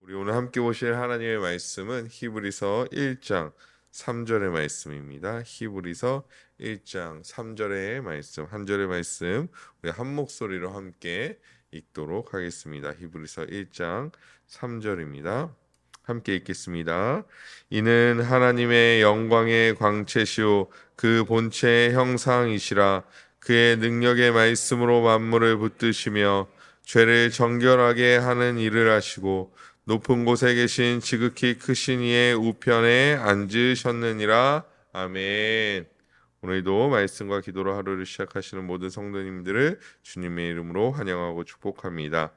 우리 오늘 함께 보실 하나님의 말씀은 히브리서 1장 3절의 말씀입니다. 히브리서 1장 3절의 말씀, 한 절의 말씀 우리 한 목소리로 함께 읽도록 하겠습니다. 히브리서 1장 3절입니다. 함께 읽겠습니다. 이는 하나님의 영광의 광채시오 그 본체의 형상이시라. 그의 능력의 말씀으로 만물을 붙드시며 죄를 정결하게 하는 일을 하시고 높은 곳에 계신 지극히 크신 이의 우편에 앉으셨느니라. 아멘. 오늘도 말씀과 기도로 하루를 시작하시는 모든 성도님들을 주님의 이름으로 환영하고 축복합니다.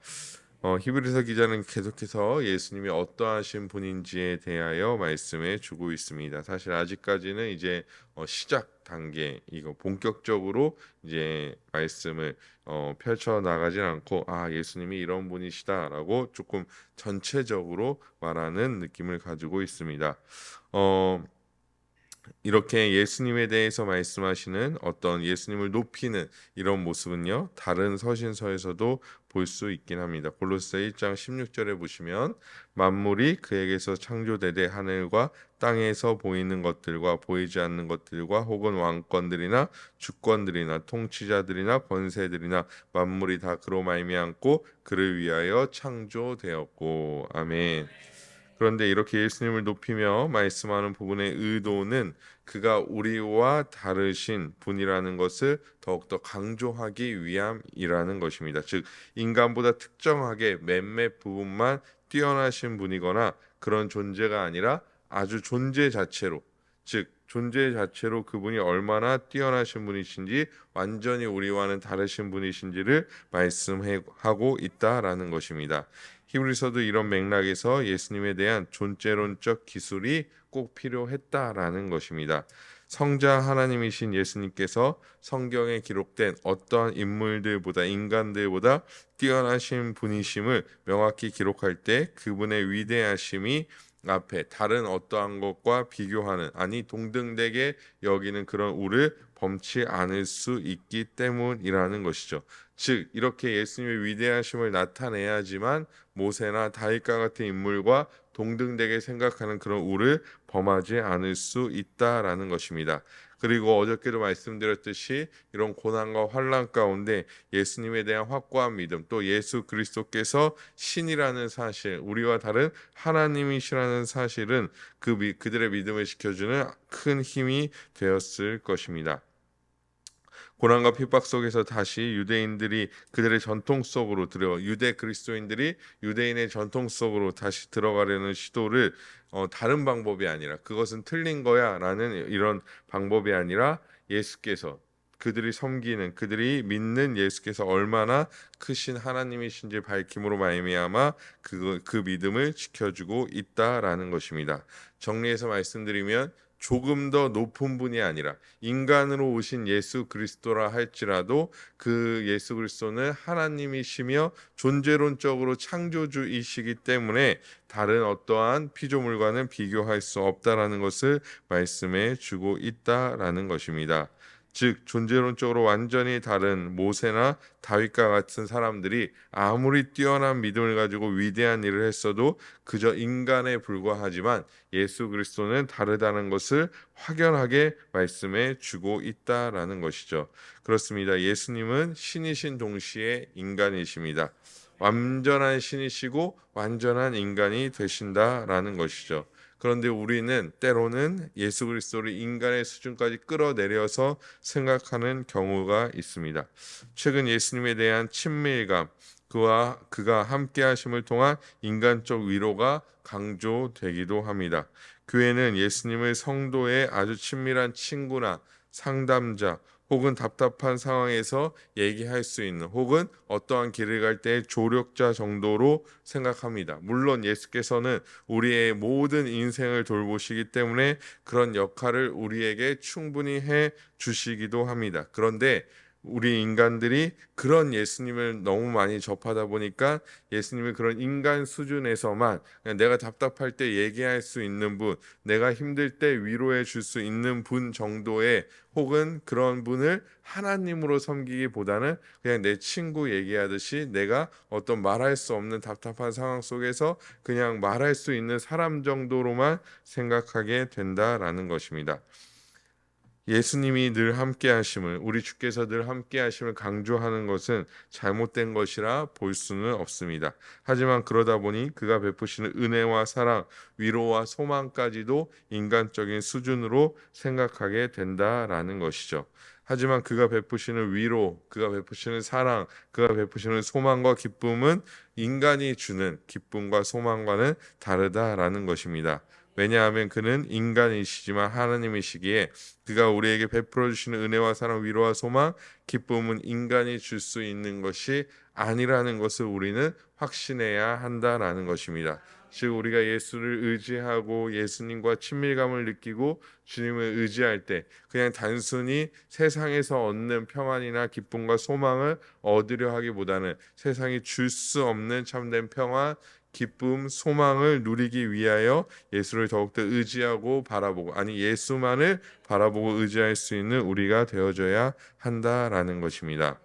히브리서 기자는 계속해서 예수님이 어떠하신 분인지에 대하여 말씀해 주고 있습니다. 사실 아직까지는 이제 시작 단계, 이거 본격적으로 이제 말씀을 펼쳐 나가진 않고 예수님이 이런 분이시다라고 조금 전체적으로 말하는 느낌을 가지고 있습니다. 이렇게 예수님에 대해서 말씀하시는 어떤 예수님을 높이는 이런 모습은요, 다른 서신서에서도 볼 수 있긴 합니다. 골로새 1장 16절에 보시면 만물이 그에게서 창조되되 하늘과 땅에서 보이는 것들과 보이지 않는 것들과 혹은 왕권들이나 주권들이나 통치자들이나 권세들이나 만물이 다 그로 말미암고 그를 위하여 창조되었고. 아멘. 그런데 이렇게 예수님을 높이며 말씀하는 부분의 의도는 그가 우리와 다르신 분이라는 것을 더욱더 강조하기 위함이라는 것입니다. 즉 인간보다 특정하게 몇몇 부분만 뛰어나신 분이거나 그런 존재가 아니라 아주 존재 자체로, 즉 존재 자체로 그분이 얼마나 뛰어나신 분이신지, 완전히 우리와는 다르신 분이신지를 말씀하고 있다라는 것입니다. 히브리서도 이런 맥락에서 예수님에 대한 존재론적 기술이 꼭 필요했다라는 것입니다. 성자 하나님이신 예수님께서 성경에 기록된 어떠한 인물들보다, 인간들보다 뛰어나신 분이심을 명확히 기록할 때 그분의 위대하심이 앞에 다른 어떠한 것과 비교하는, 아니 동등되게 여기는 그런 우를 범치 않을 수 있기 때문이라는 것이죠. 즉 이렇게 예수님의 위대하심을 나타내야지만 모세나 다윗과 같은 인물과 동등되게 생각하는 그런 우를 범하지 않을 수 있다라는 것입니다. 그리고 어저께도 말씀드렸듯이 이런 고난과 환난 가운데 예수님에 대한 확고한 믿음, 또 예수 그리스도께서 신이라는 사실, 우리와 다른 하나님이시라는 사실은 그들의 믿음을 지켜주는 큰 힘이 되었을 것입니다. 고난과 핍박 속에서 다시 유대인들이 그들의 전통 속으로 유대 그리스도인들이 유대인의 전통 속으로 다시 들어가려는 시도를 다른 방법이 아니라, 그것은 틀린 거야 라는 이런 방법이 아니라, 예수께서, 그들이 섬기는, 그들이 믿는 예수께서 얼마나 크신 하나님이신지 밝힘으로 말미암아 그 믿음을 지켜주고 있다라는 것입니다. 정리해서 말씀드리면 조금 더 높은 분이 아니라 인간으로 오신 예수 그리스도라 할지라도 그 예수 그리스도는 하나님이시며 존재론적으로 창조주이시기 때문에 다른 어떠한 피조물과는 비교할 수 없다라는 것을 말씀해 주고 있다라는 것입니다. 즉 존재론적으로 완전히 다른 모세나 다윗과 같은 사람들이 아무리 뛰어난 믿음을 가지고 위대한 일을 했어도 그저 인간에 불과하지만 예수 그리스도는 다르다는 것을 확연하게 말씀해 주고 있다라는 것이죠. 그렇습니다. 예수님은 신이신 동시에 인간이십니다. 완전한 신이시고 완전한 인간이 되신다라는 것이죠. 그런데 우리는 때로는 예수 그리스도를 인간의 수준까지 끌어내려서 생각하는 경우가 있습니다. 최근 예수님에 대한 친밀감, 그가 함께 하심을 통한 인간적 위로가 강조되기도 합니다. 교회는 예수님을 성도의 아주 친밀한 친구나 상담자, 혹은 답답한 상황에서 얘기할 수 있는, 혹은 어떠한 길을 갈 때 조력자 정도로 생각합니다. 물론 예수께서는 우리의 모든 인생을 돌보시기 때문에 그런 역할을 우리에게 충분히 해 주시기도 합니다. 그런데 우리 인간들이 그런 예수님을 너무 많이 접하다 보니까 예수님을 그런 인간 수준에서만 그냥 내가 답답할 때 얘기할 수 있는 분, 내가 힘들 때 위로해 줄 수 있는 분 정도의, 혹은 그런 분을 하나님으로 섬기기보다는 그냥 내 친구 얘기하듯이 내가 어떤 말할 수 없는 답답한 상황 속에서 그냥 말할 수 있는 사람 정도로만 생각하게 된다라는 것입니다. 예수님이 늘 함께 하심을, 우리 주께서 늘 함께 하심을 강조하는 것은 잘못된 것이라 볼 수는 없습니다. 하지만 그러다 보니 그가 베푸시는 은혜와 사랑, 위로와 소망까지도 인간적인 수준으로 생각하게 된다라는 것이죠. 하지만 그가 베푸시는 위로, 그가 베푸시는 사랑, 그가 베푸시는 소망과 기쁨은 인간이 주는 기쁨과 소망과는 다르다라는 것입니다. 왜냐하면 그는 인간이시지만 하나님이시기에 그가 우리에게 베풀어 주시는 은혜와 사랑, 위로와 소망, 기쁨은 인간이 줄 수 있는 것이 아니라는 것을 우리는 확신해야 한다라는 것입니다. 즉 우리가 예수를 의지하고 예수님과 친밀감을 느끼고 주님을 의지할 때 그냥 단순히 세상에서 얻는 평안이나 기쁨과 소망을 얻으려 하기보다는 세상이 줄 수 없는 참된 평안, 기쁨, 소망을 누리기 위하여 예수를 더욱더 의지하고 바라보고, 아니 예수만을 바라보고 의지할 수 있는 우리가 되어줘야 한다라는 것입니다.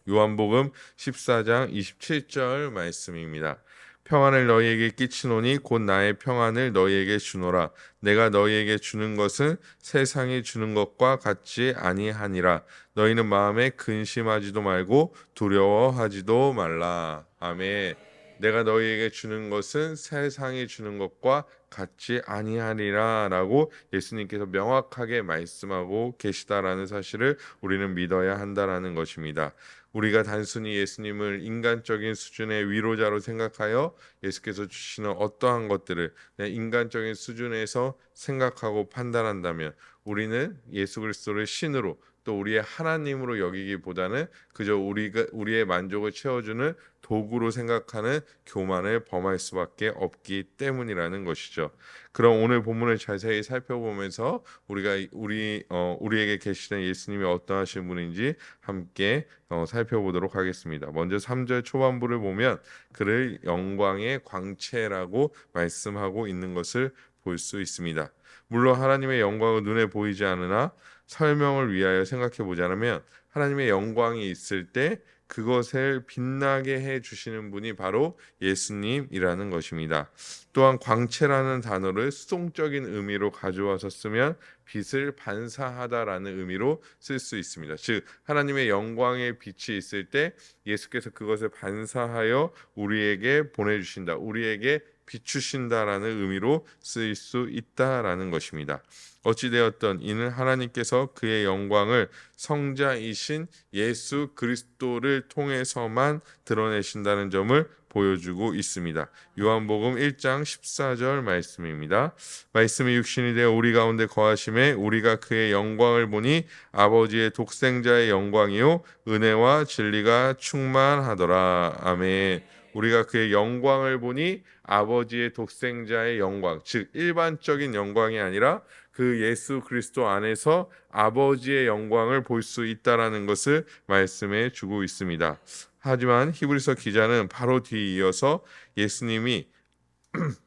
요한복음 14장 27절 말씀입니다. 평안을 너희에게 끼치노니 곧 나의 평안을 너희에게 주노라. 내가 너희에게 주는 것은 세상이 주는 것과 같지 아니하니라. 너희는 마음에 근심하지도 말고 두려워하지도 말라. 아멘. 내가 너희에게 주는 것은 세상이 주는 것과 같지 아니하리라 라고 예수님께서 명확하게 말씀하고 계시다라는 사실을 우리는 믿어야 한다라는 것입니다. 우리가 단순히 예수님을 인간적인 수준의 위로자로 생각하여 예수께서 주시는 어떠한 것들을 그냥 인간적인 수준에서 생각하고 판단한다면 우리는 예수 그리스도를 신으로 또 우리의 하나님으로 여기기보다는 그저 우리의 만족을 채워주는 도구로 생각하는 교만을 범할 수밖에 없기 때문이라는 것이죠. 그럼 오늘 본문을 자세히 살펴보면서 우리에게 계시는 예수님이 어떠하신 분인지 함께 살펴보도록 하겠습니다. 먼저 3절 초반부를 보면 그를 영광의 광채라고 말씀하고 있는 것을 볼 수 있습니다. 물론 하나님의 영광은 눈에 보이지 않으나 설명을 위하여 생각해 보자면 하나님의 영광이 있을 때 그것을 빛나게 해 주시는 분이 바로 예수님이라는 것입니다. 또한 광채라는 단어를 수동적인 의미로 가져와서 쓰면 빛을 반사하다라는 의미로 쓸 수 있습니다. 즉 하나님의 영광의 빛이 있을 때 예수께서 그것을 반사하여 우리에게 보내주신다, 우리에게 비추신다라는 의미로 쓰일 수 있다라는 것입니다. 어찌되었든 이는 하나님께서 그의 영광을 성자이신 예수 그리스도를 통해서만 드러내신다는 점을 보여주고 있습니다. 요한복음 1장 14절 말씀입니다. 말씀이 육신이 되어 우리 가운데 거하심에 우리가 그의 영광을 보니 아버지의 독생자의 영광이요 은혜와 진리가 충만하더라. 아멘. 우리가 그의 영광을 보니 아버지의 독생자의 영광, 즉 일반적인 영광이 아니라 그 예수 그리스도 안에서 아버지의 영광을 볼 수 있다라는 것을 말씀해 주고 있습니다. 하지만 히브리서 기자는 바로 뒤에 이어서 예수님이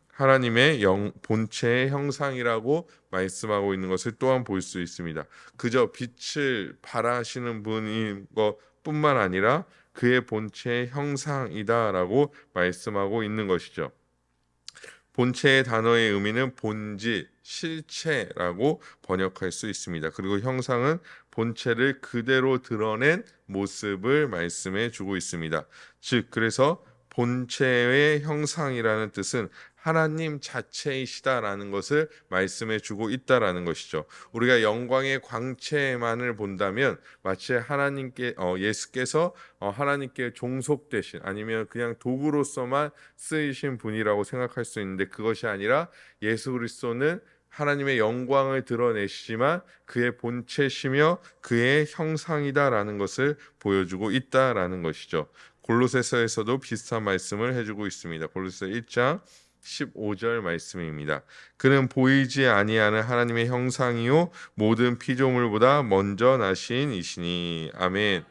하나님의 본체의 형상이라고 말씀하고 있는 것을 또한 볼 수 있습니다. 그저 빛을 발하시는 분인 것뿐만 아니라 그의 본체의 형상이다라고 말씀하고 있는 것이죠. 본체의 단어의 의미는 본질, 실체라고 번역할 수 있습니다. 그리고 형상은 본체를 그대로 드러낸 모습을 말씀해 주고 있습니다. 즉 그래서 본체의 형상이라는 뜻은 하나님 자체이시다라는 것을 말씀해 주고 있다라는 것이죠. 우리가 영광의 광채만을 본다면 마치 예수께서 하나님께 종속되신, 아니면 그냥 도구로서만 쓰이신 분이라고 생각할 수 있는데 그것이 아니라 예수 그리스도는 하나님의 영광을 드러내시지만 그의 본체시며 그의 형상이다라는 것을 보여주고 있다라는 것이죠. 골로새서에서도 비슷한 말씀을 해주고 있습니다. 골로새 1장 15절 말씀입니다. 그는 보이지 아니하는 하나님의 형상이요 모든 피조물보다 먼저 나신 이시니. 아멘.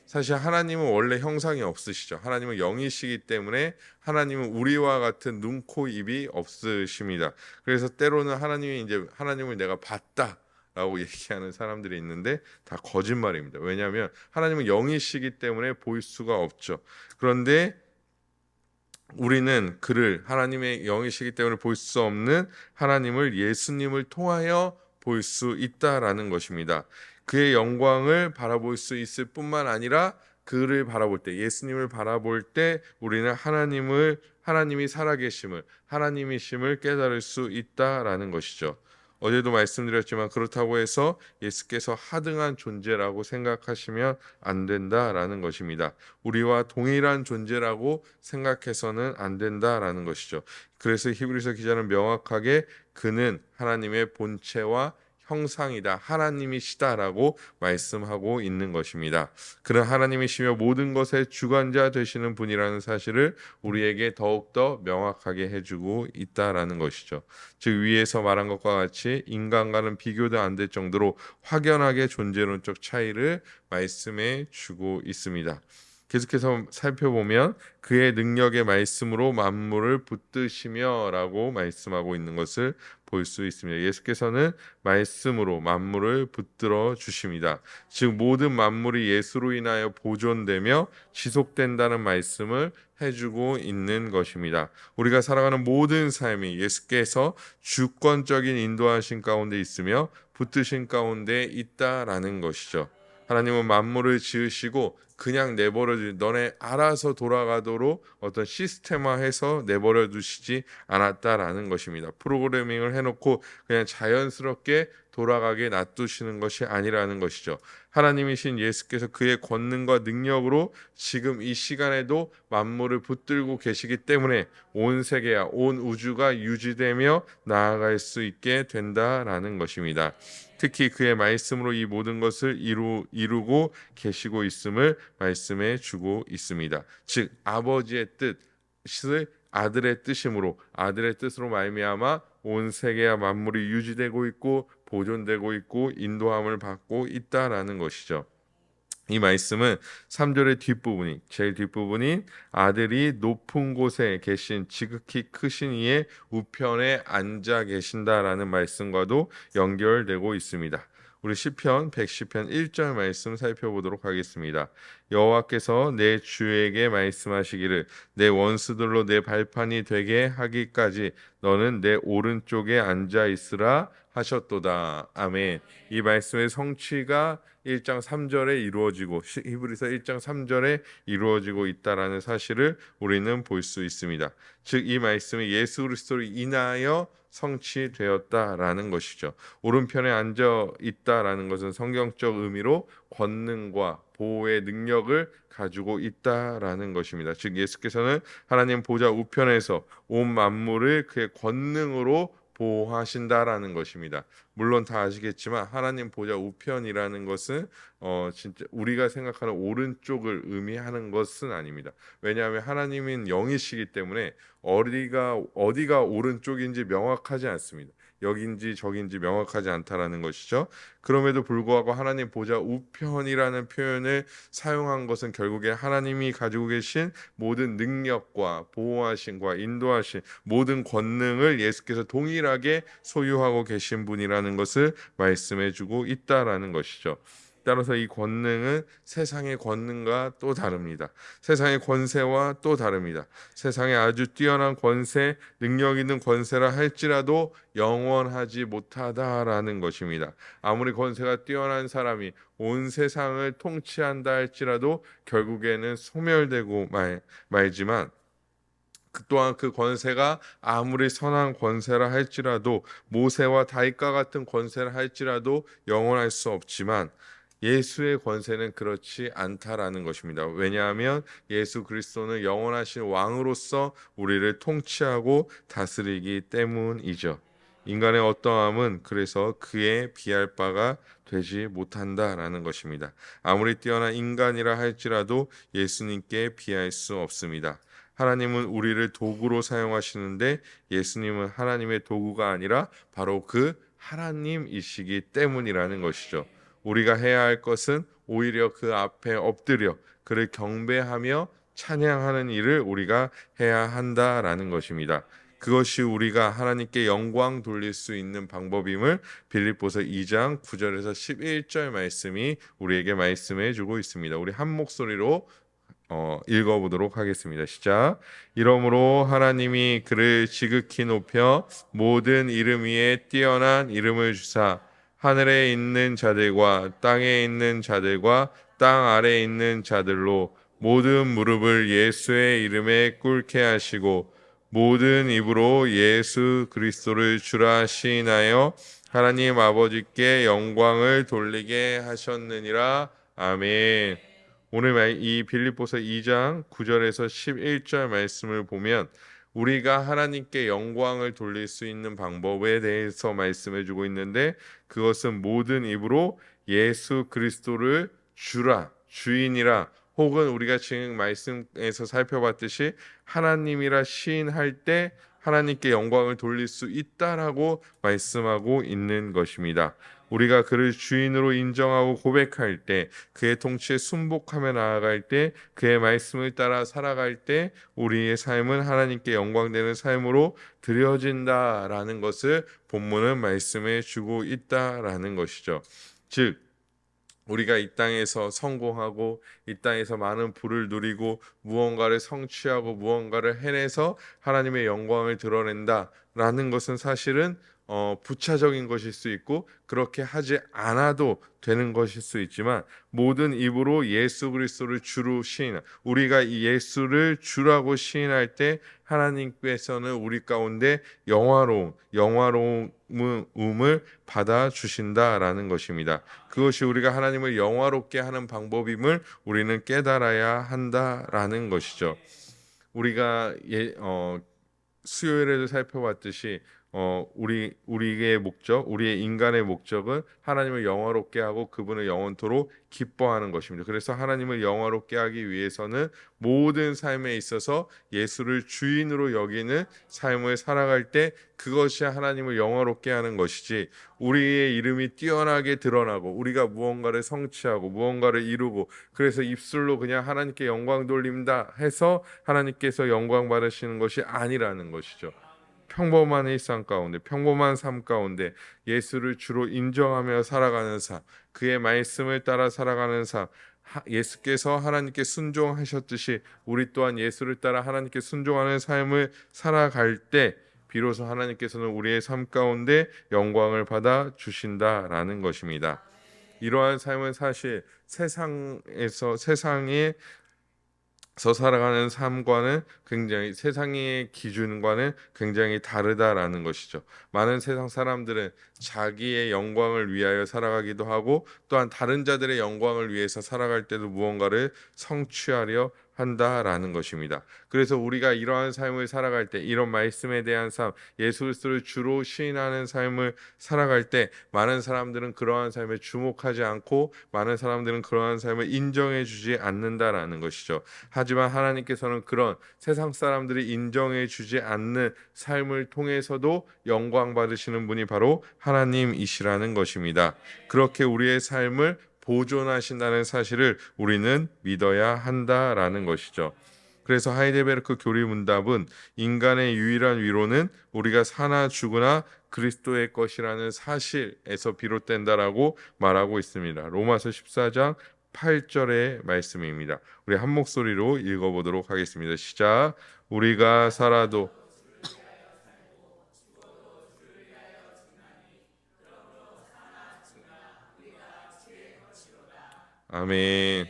사실 하나님은 원래 형상이 없으시죠. 하나님은 영이시기 때문에 하나님은 우리와 같은 눈, 코, 입이 없으십니다. 그래서 때로는 하나님이 이제 하나님을 내가 봤다라고 얘기하는 사람들이 있는데 다 거짓말입니다. 왜냐하면 하나님은 영이시기 때문에 보일 수가 없죠. 그런데 우리는 그를 하나님의 영이시기 때문에 볼 수 없는 하나님을 예수님을 통하여 볼 수 있다라는 것입니다. 그의 영광을 바라볼 수 있을 뿐만 아니라 그를 바라볼 때, 예수님을 바라볼 때 우리는 하나님이 살아계심을, 하나님이심을 깨달을 수 있다라는 것이죠. 어제도 말씀드렸지만 그렇다고 해서 예수께서 하등한 존재라고 생각하시면 안 된다라는 것입니다. 우리와 동일한 존재라고 생각해서는 안 된다라는 것이죠. 그래서 히브리서 기자는 명확하게 그는 하나님의 본체와 형상이다, 하나님이시다라고 말씀하고 있는 것입니다. 그는 하나님이시며 모든 것의 주관자 되시는 분이라는 사실을 우리에게 더욱더 명확하게 해주고 있다라는 것이죠. 즉 위에서 말한 것과 같이 인간과는 비교도 안 될 정도로 확연하게 존재론적 차이를 말씀해 주고 있습니다. 계속해서 살펴보면 그의 능력의 말씀으로 만물을 붙드시며 라고 말씀하고 있는 것을 볼 수 있습니다. 예수께서는 말씀으로 만물을 붙들어 주십니다. 즉 모든 만물이 예수로 인하여 보존되며 지속된다는 말씀을 해주고 있는 것입니다. 우리가 살아가는 모든 삶이 예수께서 주권적인 인도하신 가운데 있으며 붙드신 가운데 있다라는 것이죠. 하나님은 만물을 지으시고 그냥 내버려 너네 알아서 돌아가도록 어떤 시스템화해서 내버려 두시지 않았다라는 것입니다. 프로그래밍을 해놓고 그냥 자연스럽게 돌아가게 놔두시는 것이 아니라는 것이죠. 하나님이신 예수께서 그의 권능과 능력으로 지금 이 시간에도 만물을 붙들고 계시기 때문에 온 세계야 온 우주가 유지되며 나아갈 수 있게 된다라는 것입니다. 특히 그의 말씀으로 이 모든 것을 이루고 계시고 있음을 말씀해 주고 있습니다. 즉 아버지의 뜻을 아들의 뜻이므로 아들의 뜻으로 말미암아 온 세계와 만물이 유지되고 있고 보존되고 있고 인도함을 받고 있다라는 것이죠. 이 말씀은 3절의 뒷부분이 제일 뒷부분인 아들이 높은 곳에 계신 지극히 크신 이의 우편에 앉아 계신다라는 말씀과도 연결되고 있습니다. 우리 시편 110편 1절 말씀 살펴보도록 하겠습니다. 여호와께서 내 주에게 말씀하시기를 내 원수들로 내 발판이 되게 하기까지 너는 내 오른쪽에 앉아 있으라 하셨도다. 아멘. 이 말씀의 성취가 1장 3절에 이루어지고 히브리서 1장 3절에 이루어지고 있다라는 사실을 우리는 볼 수 있습니다. 즉 이 말씀이 예수 그리스도로 인하여 성취되었다라는 것이죠. 오른편에 앉아 있다라는 것은 성경적 의미로 권능과 보호의 능력을 가지고 있다라는 것입니다. 즉 예수께서는 하나님 보좌 우편에서 온 만물을 그의 권능으로 보호하신다라는 것입니다. 물론 다 아시겠지만 하나님 보좌 우편이라는 것은 진짜 우리가 생각하는 오른쪽을 의미하는 것은 아닙니다. 왜냐하면 하나님은 영이시기 때문에 어디가 오른쪽인지 명확하지 않습니다. 여긴지 저긴지 명확하지 않다라는 것이죠. 그럼에도 불구하고 하나님 보좌 우편이라는 표현을 사용한 것은 결국에 하나님이 가지고 계신 모든 능력과 보호하심과 인도하심 모든 권능을 예수께서 동일하게 소유하고 계신 분이라는 것을 말씀해주고 있다라는 것이죠. 따라서 이 권능은 세상의 권능과 또 다릅니다. 세상의 권세와 또 다릅니다. 세상에 아주 뛰어난 권세, 능력 있는 권세라 할지라도 영원하지 못하다라는 것입니다. 아무리 권세가 뛰어난 사람이 온 세상을 통치한다 할지라도 결국에는 소멸되고 말지만 또한 그 권세가 아무리 선한 권세라 할지라도 모세와 다윗과 같은 권세라 할지라도 영원할 수 없지만 예수의 권세는 그렇지 않다라는 것입니다. 왜냐하면 예수 그리스도는 영원하신 왕으로서 우리를 통치하고 다스리기 때문이죠. 인간의 어떠함은 그래서 그에 비할 바가 되지 못한다라는 것입니다. 아무리 뛰어난 인간이라 할지라도 예수님께 비할 수 없습니다. 하나님은 우리를 도구로 사용하시는데 예수님은 하나님의 도구가 아니라 바로 그 하나님이시기 때문이라는 것이죠. 우리가 해야 할 것은 오히려 그 앞에 엎드려 그를 경배하며 찬양하는 일을 우리가 해야 한다라는 것입니다. 그것이 우리가 하나님께 영광 돌릴 수 있는 방법임을 빌립보서 2장 9절에서 11절 말씀이 우리에게 말씀해 주고 있습니다. 우리 한 목소리로 읽어보도록 하겠습니다. 시작. 이러므로 하나님이 그를 지극히 높여 모든 이름 위에 뛰어난 이름을 주사 하늘에 있는 자들과 땅에 있는 자들과 땅 아래에 있는 자들로 모든 무릎을 예수의 이름에 꿇게 하시고 모든 입으로 예수 그리스도를 주라 시인하여 하나님 아버지께 영광을 돌리게 하셨느니라. 아멘. 오늘 이 빌립보서 2장 9절에서 11절 말씀을 보면 우리가 하나님께 영광을 돌릴 수 있는 방법에 대해서 말씀해 주고 있는데 그것은 모든 입으로 예수 그리스도를 주라, 주인이라 혹은 우리가 지금 말씀에서 살펴봤듯이 하나님이라 시인할 때 하나님께 영광을 돌릴 수 있다라고 말씀하고 있는 것입니다. 우리가 그를 주인으로 인정하고 고백할 때, 그의 통치에 순복하며 나아갈 때, 그의 말씀을 따라 살아갈 때 우리의 삶은 하나님께 영광되는 삶으로 드려진다라는 것을 본문은 말씀해 주고 있다라는 것이죠. 즉 우리가 이 땅에서 성공하고 이 땅에서 많은 부를 누리고 무언가를 성취하고 무언가를 해내서 하나님의 영광을 드러낸다라는 것은 사실은 부차적인 것일 수 있고 그렇게 하지 않아도 되는 것일 수 있지만 모든 입으로 예수 그리스도를 주로 시인, 우리가 이 예수를 주라고 시인할 때 하나님께서는 우리 가운데 영화로움을 받아 주신다라는 것입니다. 그것이 우리가 하나님을 영화롭게 하는 방법임을 우리는 깨달아야 한다라는 것이죠. 우리가 수요일에도 살펴봤듯이 우리의 목적, 우리의 인간의 목적은 하나님을 영화롭게 하고 그분을 영원토록 기뻐하는 것입니다. 그래서 하나님을 영화롭게 하기 위해서는 모든 삶에 있어서 예수를 주인으로 여기는 삶을 살아갈 때 그것이 하나님을 영화롭게 하는 것이지 우리의 이름이 뛰어나게 드러나고 우리가 무언가를 성취하고 무언가를 이루고 그래서 입술로 그냥 하나님께 영광 돌립니다 해서 하나님께서 영광 받으시는 것이 아니라는 것이죠. 평범한 일상 가운데 평범한 삶 가운데 예수를 주로 인정하며 살아가는 삶, 그의 말씀을 따라 살아가는 삶, 예수께서 하나님께 순종하셨듯이 우리 또한 예수를 따라 하나님께 순종하는 삶을 살아갈 때 비로소 하나님께서는 우리의 삶 가운데 영광을 받아 주신다라는 것입니다. 이러한 삶은 사실 세상에 살아가는 삶과는 굉장히 세상의 기준과는 굉장히 다르다라는 것이죠. 많은 세상 사람들은 자기의 영광을 위하여 살아가기도 하고 또한 다른 자들의 영광을 위해서 살아갈 때도 무언가를 성취하려 한다라는 것입니다. 그래서 우리가 이러한 삶을 살아갈 때 이런 말씀에 대한 삶, 예수 그리스도를 주로 시인하는 삶을 살아갈 때 많은 사람들은 그러한 삶에 주목하지 않고 많은 사람들은 그러한 삶을 인정해 주지 않는다라는 것이죠. 하지만 하나님께서는 그런 세상 사람들이 인정해 주지 않는 삶을 통해서도 영광 받으시는 분이 바로 하나님이시라는 것입니다. 그렇게 우리의 삶을 보존하신다는 사실을 우리는 믿어야 한다라는 것이죠. 그래서 하이델베르크 교리문답은 인간의 유일한 위로는 우리가 사나 죽으나 그리스도의 것이라는 사실에서 비롯된다라고 말하고 있습니다. 로마서 14장 8절의 말씀입니다. 우리 한 목소리로 읽어보도록 하겠습니다. 시작. 우리가 살아도 아멘.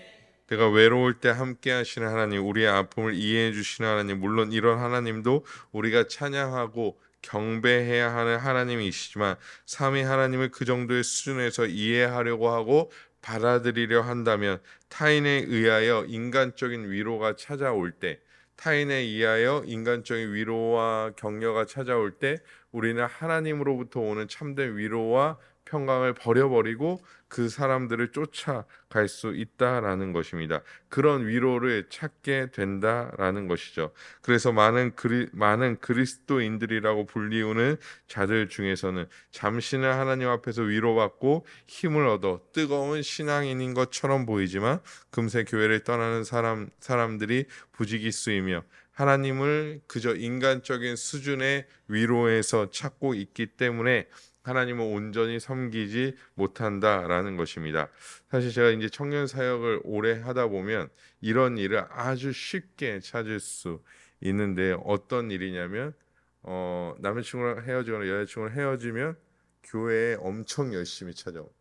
내가 외로울 때 함께 하시는 하나님, 우리의 아픔을 이해해 주시는 하나님, 물론 이런 하나님도 우리가 찬양하고 경배해야 하는 하나님이시지만 삼위 하나님을 그 정도의 수준에서 이해하려고 하고 받아들이려 한다면 타인에 의하여 인간적인 위로가 찾아올 때 타인에 의하여 인간적인 위로와 격려가 찾아올 때 우리는 하나님으로부터 오는 참된 위로와 평강을 버려버리고 그 사람들을 쫓아갈 수 있다라는 것입니다. 그런 위로를 찾게 된다라는 것이죠. 그래서 많은 그리스도인들이라고 불리우는 자들 중에서는 잠시는 하나님 앞에서 위로받고 힘을 얻어 뜨거운 신앙인인 것처럼 보이지만 금세 교회를 떠나는 사람들이 부지기수이며 하나님을 그저 인간적인 수준의 위로에서 찾고 있기 때문에 하나님을 온전히 섬기지 못한다라는 것입니다. 사실 제가 이제 청년 사역을 오래 하다 보면 이런 일을 아주 쉽게 찾을 수 있는데 어떤 일이냐면 남자친구랑 헤어지거나 여자친구랑 헤어지면 교회에 엄청 열심히 찾아오.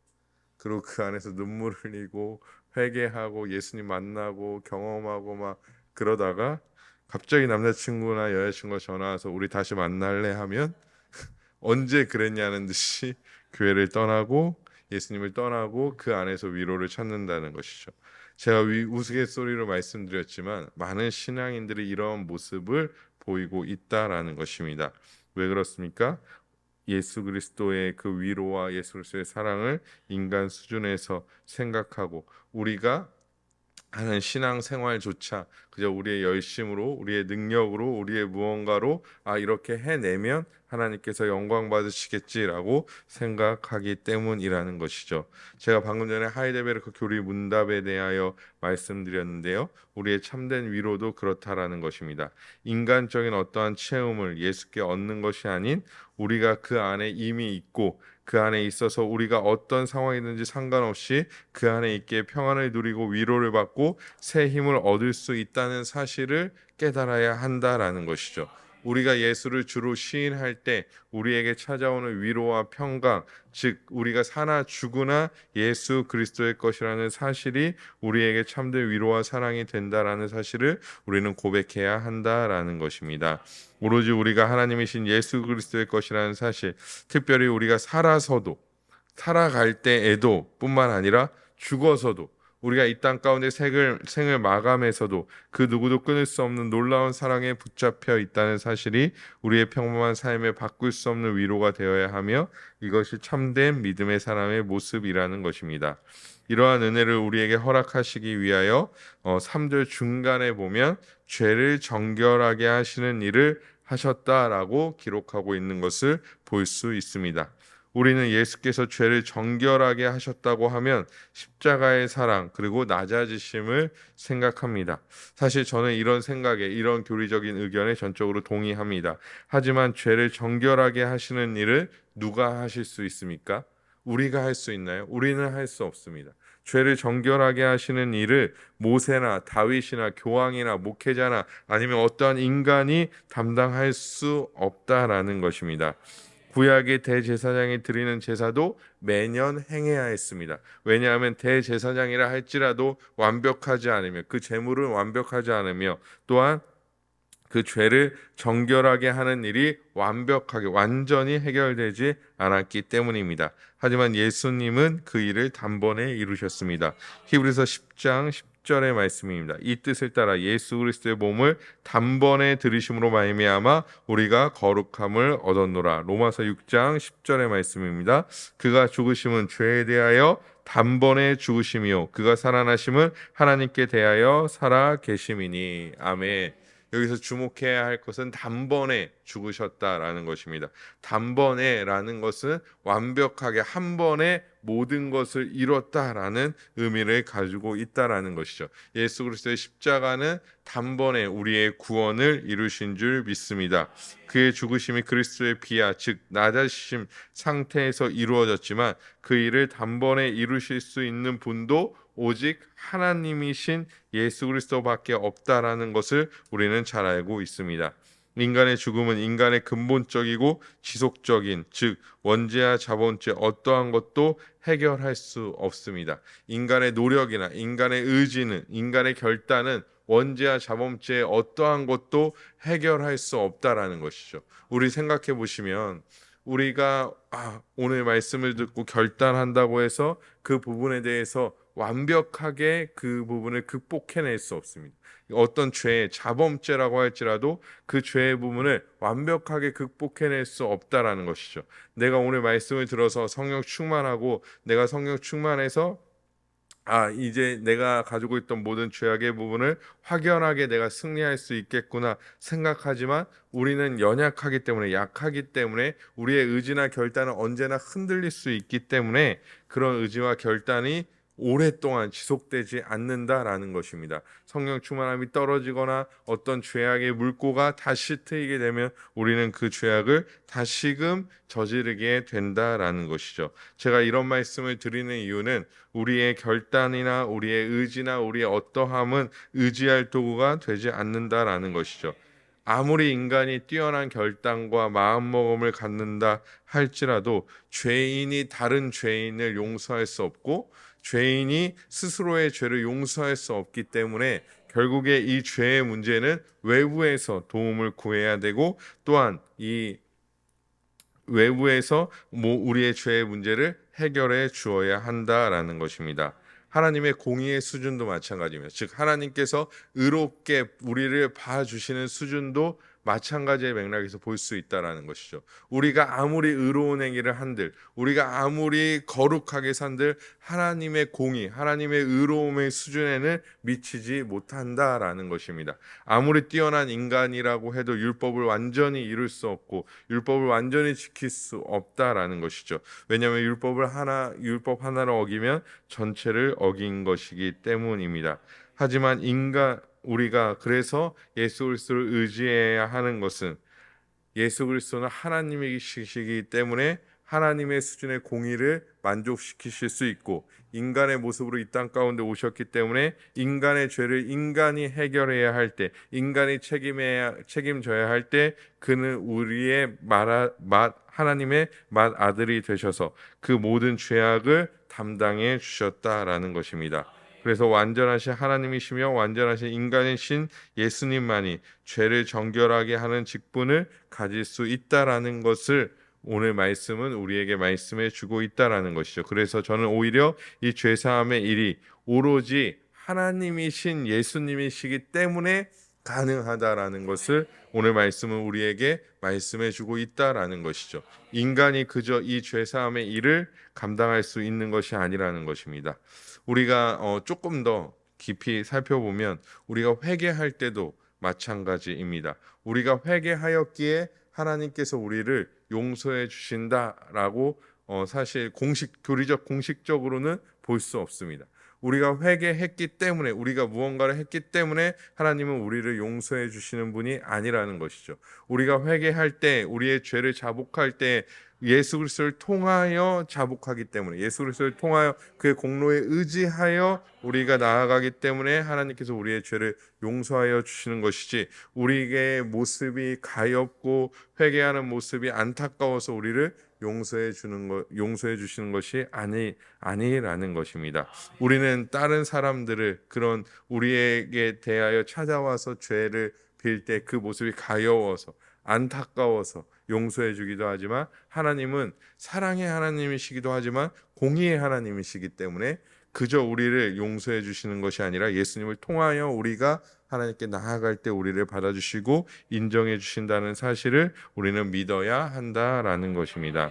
그리고 그 안에서 눈물 흘리고 회개하고 예수님 만나고 경험하고 막 그러다가 갑자기 남자친구나 여자친구가 전화 와서 우리 다시 만날래 하면 언제 그랬냐는 듯이 교회를 떠나고 예수님을 떠나고 그 안에서 위로를 찾는다는 것이죠. 제가 우스갯소리로 말씀드렸지만 많은 신앙인들이 이런 모습을 보이고 있다라는 것입니다. 왜 그렇습니까? 예수 그리스도의 그 위로와 예수 그리스도의 사랑을 인간 수준에서 생각하고 우리가 하는 신앙생활조차 그저 우리의 열심으로 우리의 능력으로 우리의 무언가로 이렇게 해내면 하나님께서 영광 받으시겠지라고 생각하기 때문이라는 것이죠. 제가 방금 전에 하이델베르크 교리 문답에 대하여 말씀드렸는데요. 우리의 참된 위로도 그렇다라는 것입니다. 인간적인 어떠한 체험을 예수께 얻는 것이 아닌 우리가 그 안에 이미 있고 그 안에 있어서 우리가 어떤 상황이든지 상관없이 그 안에 있기에 평안을 누리고 위로를 받고 새 힘을 얻을 수 있다는 사실을 깨달아야 한다라는 것이죠. 우리가 예수를 주로 시인할 때 우리에게 찾아오는 위로와 평강, 즉 우리가 사나 죽으나 예수 그리스도의 것이라는 사실이 우리에게 참된 위로와 사랑이 된다라는 사실을 우리는 고백해야 한다라는 것입니다. 오로지 우리가 하나님이신 예수 그리스도의 것이라는 사실, 특별히 우리가 살아갈 때에도 뿐만 아니라 죽어서도 우리가 이 땅 가운데 생을 마감해서도 그 누구도 끊을 수 없는 놀라운 사랑에 붙잡혀 있다는 사실이 우리의 평범한 삶에 바꿀 수 없는 위로가 되어야 하며 이것이 참된 믿음의 사람의 모습이라는 것입니다. 이러한 은혜를 우리에게 허락하시기 위하여 3절 중간에 보면 죄를 정결하게 하시는 일을 하셨다라고 기록하고 있는 것을 볼 수 있습니다. 우리는 예수께서 죄를 정결하게 하셨다고 하면 십자가의 사랑 그리고 낮아지심을 생각합니다. 사실 저는 이런 생각에 이런 교리적인 의견에 전적으로 동의합니다. 하지만 죄를 정결하게 하시는 일을 누가 하실 수 있습니까? 우리가 할 수 있나요? 우리는 할 수 없습니다. 죄를 정결하게 하시는 일을 모세나 다윗이나 교황이나 목회자나 아니면 어떠한 인간이 담당할 수 없다라는 것입니다. 구약의 대제사장이 드리는 제사도 매년 행해야 했습니다. 왜냐하면 대제사장이라 할지라도 완벽하지 않으며 그 제물은 완벽하지 않으며 또한 그 죄를 정결하게 하는 일이 완전히 해결되지 않았기 때문입니다. 하지만 예수님은 그 일을 단번에 이루셨습니다. 히브리서 10장 10절의 말씀입니다. 이 뜻을 따라 예수 그리스도의 몸을 단번에 들이심으로 말미암아 우리가 거룩함을 얻었노라. 로마서 6장 10절의 말씀입니다. 그가 죽으심은 죄에 대하여 단번에 죽으심이요 그가 살아나심은 하나님께 대하여 살아 계심이니. 아멘. 여기서 주목해야 할 것은 단번에 죽으셨다라는 것입니다. 단번에라는 것은 완벽하게 한 번에 모든 것을 이뤘다라는 의미를 가지고 있다라는 것이죠. 예수 그리스도의 십자가는 단번에 우리의 구원을 이루신 줄 믿습니다. 그의 죽으심이 그리스도의 비하, 즉 낮아지심 상태에서 이루어졌지만 그 일을 단번에 이루실 수 있는 분도 오직 하나님이신 예수 그리스도밖에 없다라는 것을 우리는 잘 알고 있습니다. 인간의 죽음은 인간의 근본적이고 지속적인, 즉 원죄와 자본죄 어떠한 것도 해결할 수 없습니다. 인간의 노력이나 인간의 의지는, 인간의 결단은 원죄와 자범죄의 어떠한 것도 해결할 수 없다라는 것이죠. 우리 생각해 보시면 우리가 오늘 말씀을 듣고 결단한다고 해서 그 부분에 대해서 완벽하게 그 부분을 극복해낼 수 없습니다. 어떤 죄, 자범죄라고 할지라도 그 죄의 부분을 완벽하게 극복해낼 수 없다라는 것이죠. 내가 오늘 말씀을 들어서 성령 충만하고 내가 성령 충만해서 이제 내가 가지고 있던 모든 죄악의 부분을 확연하게 내가 승리할 수 있겠구나 생각하지만 우리는 연약하기 때문에, 약하기 때문에 우리의 의지나 결단은 언제나 흔들릴 수 있기 때문에 그런 의지와 결단이 오랫동안 지속되지 않는다라는 것입니다. 성령 충만함이 떨어지거나 어떤 죄악의 물꼬가 다시 트이게 되면 우리는 그 죄악을 다시금 저지르게 된다라는 것이죠. 제가 이런 말씀을 드리는 이유는 우리의 결단이나 우리의 의지나 우리의 어떠함은 의지할 도구가 되지 않는다라는 것이죠. 아무리 인간이 뛰어난 결단과 마음먹음을 갖는다 할지라도 죄인이 다른 죄인을 용서할 수 없고 죄인이 스스로의 죄를 용서할 수 없기 때문에 결국에 이 죄의 문제는 외부에서 도움을 구해야 되고 또한 이 외부에서 우리의 죄의 문제를 해결해 주어야 한다라는 것입니다. 하나님의 공의의 수준도 마찬가지입니다. 즉 하나님께서 의롭게 우리를 봐주시는 수준도 마찬가지의 맥락에서 볼 수 있다라는 것이죠. 우리가 아무리 의로운 행위를 한들, 우리가 아무리 거룩하게 산들 하나님의 공의, 하나님의 의로움의 수준에는 미치지 못한다라는 것입니다. 아무리 뛰어난 인간이라고 해도 율법을 완전히 이룰 수 없고 율법을 완전히 지킬 수 없다라는 것이죠. 왜냐하면 율법 하나를 어기면 전체를 어긴 것이기 때문입니다. 하지만 우리가 그래서 예수 그리스도를 의지해야 하는 것은 예수 그리스도는 하나님이시기 때문에 하나님의 수준의 공의를 만족시키실 수 있고 인간의 모습으로 이 땅 가운데 오셨기 때문에 인간의 죄를 인간이 해결해야 할 때, 인간이 책임져야 할 때 그는 우리의 하나님의 맏아들이 되셔서 그 모든 죄악을 담당해 주셨다라는 것입니다. 그래서 완전하신 하나님이시며 완전하신 인간이신 예수님만이 죄를 정결하게 하는 직분을 가질 수 있다라는 것을 오늘 말씀은 우리에게 말씀해 주고 있다라는 것이죠. 그래서 저는 오히려 이 죄사함의 일이 오로지 하나님이신 예수님이시기 때문에 가능하다라는 것을 오늘 말씀은 우리에게 말씀해 주고 있다라는 것이죠. 인간이 그저 이 죄사함의 일을 감당할 수 있는 것이 아니라는 것입니다. 우리가 조금 더 깊이 살펴보면 우리가 회개할 때도 마찬가지입니다. 우리가 회개하였기에 하나님께서 우리를 용서해 주신다라고 사실 교리적 공식적으로는 볼 수 없습니다. 우리가 회개했기 때문에 우리가 무언가를 했기 때문에 하나님은 우리를 용서해 주시는 분이 아니라는 것이죠. 우리가 회개할 때 우리의 죄를 자복할 때 예수 그리스도를 통하여 자복하기 때문에 예수 그리스도를 통하여 그의 공로에 의지하여 우리가 나아가기 때문에 하나님께서 우리의 죄를 용서하여 주시는 것이지 우리의 모습이 가엾고 회개하는 모습이 안타까워서 우리를 용서해 주시는 것이 아니라는 것입니다. 우리는 다른 사람들을 그런 우리에게 대하여 찾아와서 죄를 빌 때 그 모습이 가여워서 안타까워서 용서해 주기도 하지만 하나님은 사랑의 하나님이시기도 하지만 공의의 하나님이시기 때문에 그저 우리를 용서해 주시는 것이 아니라 예수님을 통하여 우리가 하나님께 나아갈 때 우리를 받아주시고 인정해 주신다는 사실을 우리는 믿어야 한다라는 것입니다.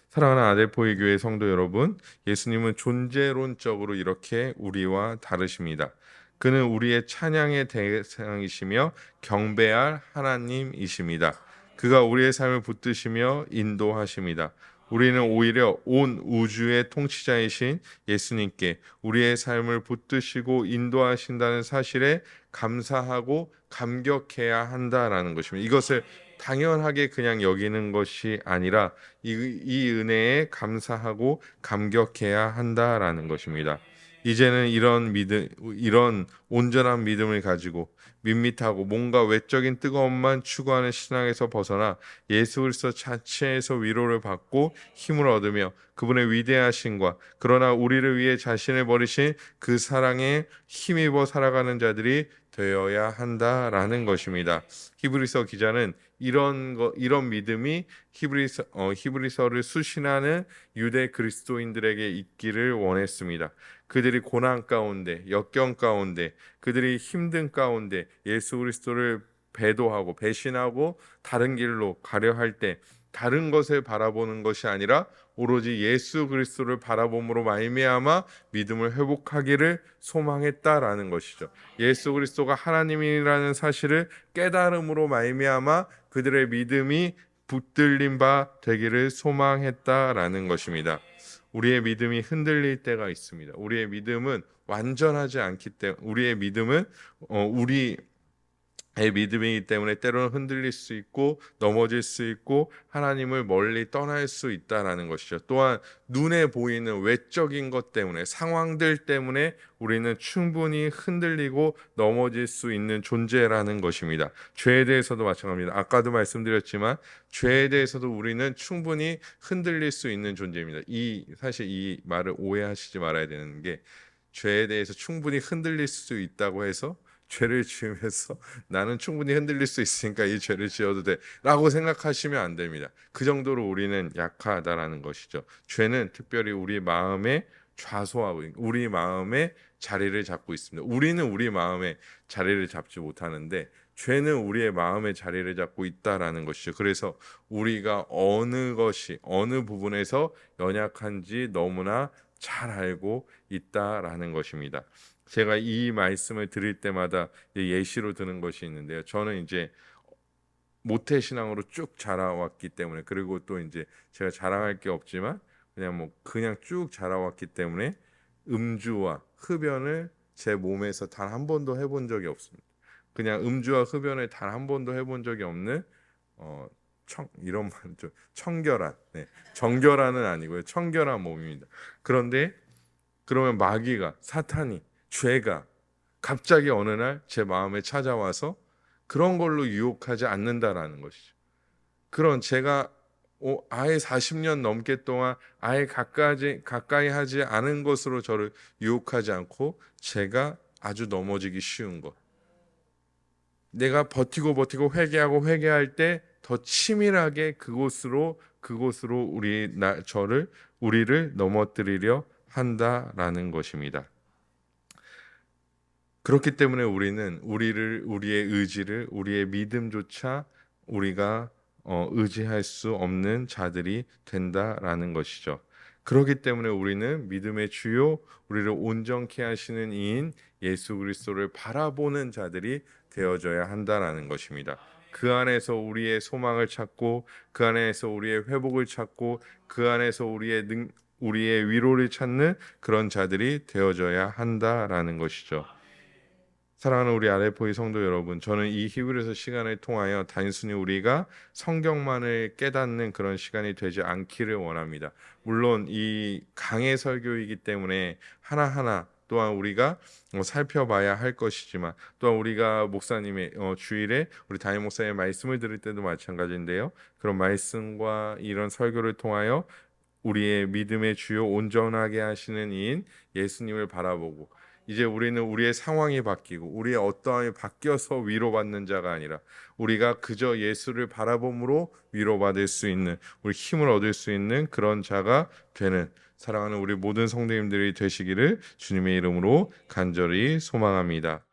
사랑하는 아델포이 교회 성도 여러분, 예수님은 존재론적으로 이렇게 우리와 다르십니다. 그는 우리의 찬양의 대상이시며 경배할 하나님이십니다. 그가 우리의 삶을 붙드시며 인도하십니다. 우리는 오히려 온 우주의 통치자이신 예수님께 우리의 삶을 붙드시고 인도하신다는 사실에 감사하고 감격해야 한다라는 것입니다. 이것을 당연하게 그냥 여기는 것이 아니라 이 은혜에 감사하고 감격해야 한다라는 것입니다. 이제는 이런 온전한 믿음을 가지고 밋밋하고 뭔가 외적인 뜨거움만 추구하는 신앙에서 벗어나 예수 그리스도 자체에서 위로를 받고 힘을 얻으며 그분의 위대하심과 그러나 우리를 위해 자신을 버리신 그 사랑에 힘입어 살아가는 자들이 되어야 한다라는 것입니다. 히브리서 기자는 이런 믿음이 히브리서를 수신하는 유대 그리스도인들에게 있기를 원했습니다. 그들이 고난 가운데, 역경 가운데, 그들이 힘든 가운데 예수 그리스도를 배도하고 배신하고 다른 길로 가려 할 때 다른 것을 바라보는 것이 아니라 오로지 예수 그리스도를 바라봄으로 말미암아 믿음을 회복하기를 소망했다라는 것이죠. 예수 그리스도가 하나님이라는 사실을 깨달음으로 말미암아 그들의 믿음이 붙들린 바 되기를 소망했다라는 것입니다. 우리의 믿음이 흔들릴 때가 있습니다. 우리의 믿음은 완전하지 않기 때문에 우리의 믿음은 우리의 믿음이기 때문에 때로는 흔들릴 수 있고 넘어질 수 있고 하나님을 멀리 떠날 수 있다라는 것이죠. 또한 눈에 보이는 외적인 것 때문에 상황들 때문에 우리는 충분히 흔들리고 넘어질 수 있는 존재라는 것입니다. 죄에 대해서도 마찬가지입니다. 아까도 말씀드렸지만 죄에 대해서도 우리는 충분히 흔들릴 수 있는 존재입니다. 사실 이 말을 오해하시지 말아야 되는 게 죄에 대해서 충분히 흔들릴 수 있다고 해서 죄를 지으면서 나는 충분히 흔들릴 수 있으니까 이 죄를 지어도 돼 라고 생각하시면 안 됩니다. 그 정도로 우리는 약하다라는 것이죠. 죄는 특별히 우리 마음에 좌소하고 우리 마음에 자리를 잡고 있습니다. 우리는 우리 마음에 자리를 잡지 못하는데 죄는 우리의 마음에 자리를 잡고 있다라는 것이죠. 그래서 우리가 어느 부분에서 연약한지 너무나 잘 알고 있다라는 것입니다. 제가 이 말씀을 드릴 때마다 예시로 드는 것이 있는데요. 저는 이제 모태신앙으로 쭉 자라왔기 때문에, 그리고 또 이제 제가 자랑할 게 없지만 그냥 쭉 자라왔기 때문에 음주와 흡연을 제 몸에서 단 한 번도 해본 적이 없습니다. 그냥 음주와 흡연을 단 한 번도 해본 적이 없는 이런 말좀 청결한, 정결한은 아니고요, 청결한 몸입니다. 그런데 그러면 마귀가, 사탄이, 죄가 갑자기 어느 날 제 마음에 찾아와서 그런 걸로 유혹하지 않는다라는 것이죠. 그런 제가 아예 40년 넘게 동안 아예 가까이 하지 않은 것으로 저를 유혹하지 않고 제가 아주 넘어지기 쉬운 것. 내가 버티고 회개하고 회개할 때 더 치밀하게 그곳으로 우리를 넘어뜨리려 한다라는 것입니다. 그렇기 때문에 우리는 우리의 의지를, 우리의 믿음조차 우리가 의지할 수 없는 자들이 된다라는 것이죠. 그렇기 때문에 우리는 믿음의 주요, 우리를 온전케 하시는 이인 예수 그리스도를 바라보는 자들이 되어져야 한다라는 것입니다. 그 안에서 우리의 소망을 찾고, 그 안에서 우리의 회복을 찾고, 그 안에서 우리의 위로를 찾는 그런 자들이 되어져야 한다라는 것이죠. 사랑하는 우리 아레포이 성도 여러분, 저는 이 히브리서 시간을 통하여 단순히 우리가 성경만을 깨닫는 그런 시간이 되지 않기를 원합니다. 물론 이 강해 설교이기 때문에 하나하나 또한 우리가 살펴봐야 할 것이지만, 또한 우리가 목사님의 주일에 우리 담임 목사의 말씀을 들을 때도 마찬가지인데요. 그런 말씀과 이런 설교를 통하여 우리의 믿음의 주요 온전하게 하시는 이인 예수님을 바라보고, 이제 우리는 우리의 상황이 바뀌고 우리의 어떠함이 바뀌어서 위로받는 자가 아니라 우리가 그저 예수를 바라봄으로 위로받을 수 있는, 우리 힘을 얻을 수 있는 그런 자가 되는 사랑하는 우리 모든 성도님들이 되시기를 주님의 이름으로 간절히 소망합니다.